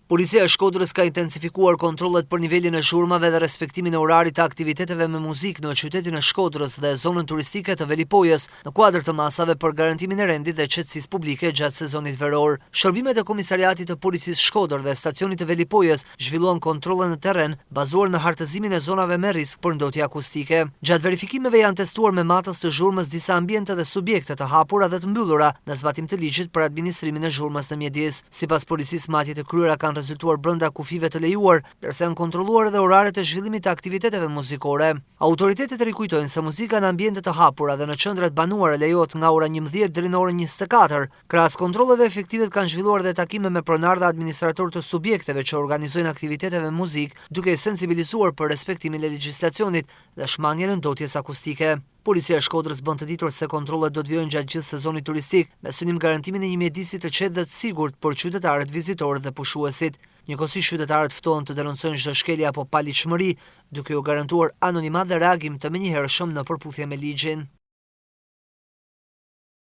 Policia e Shkodrës ka intensifikuar kontrollet për nivelin e zhurmave dhe respektimin e orarit të aktiviteteve me muzikë në qytetin e Shkodrës dhe zonën turistike të Velipojës, në kuadër të masave për garantimin e rendit dhe qetësisë publike gjatë sezonit veror. Shërbimet e Komisariatit të Policisë Shkodër dhe stacionit të Velipojës zhvilluan kontrolle në terren bazuar në hartëzimin e zonave me risk për ndotje akustike. Gjatë verifikimeve janë testuar me matës të zhurmës disa ambiente dhe subjekte të hapura dhe të mbyllura në zbatim të ligjit për administrimin e zhurmës në mjedis. Sipas policisë, matjet e kryera kanë rezultuar brenda kufive të lejuar, ndërsa janë kontrolluar edhe oraret e zhvillimit të aktiviteteve muzikore. Autoritetet rikujtojnë se muzika në ambiente të hapura dhe në qendrat banuare lejohet nga ora 11 deri në orën 24. Krahas kontrolleve efektive kanë zhvilluar dhe takime me pronar dhe administratorë të subjekteve që organizojnë aktiviteteve muzikë, duke sensibilizuar për respektimin e legjislacionit dhe shmangjen e ndotjes akustike. Policia e Shkodrës bën të ditur se kontrollet do të vijojnë gjatë gjithë sezonit turistik, me synim garantimin e një mjedisi të qetë dhe të sigurt për qytetarët, vizitorët dhe pushuesit. Njëkohësisht qytetarët ftohen të denoncojnë çdo shkelje apo paligjshmëri, duke u garantuar anonimat dhe reagim të menjëhershëm në përputhje me ligjin.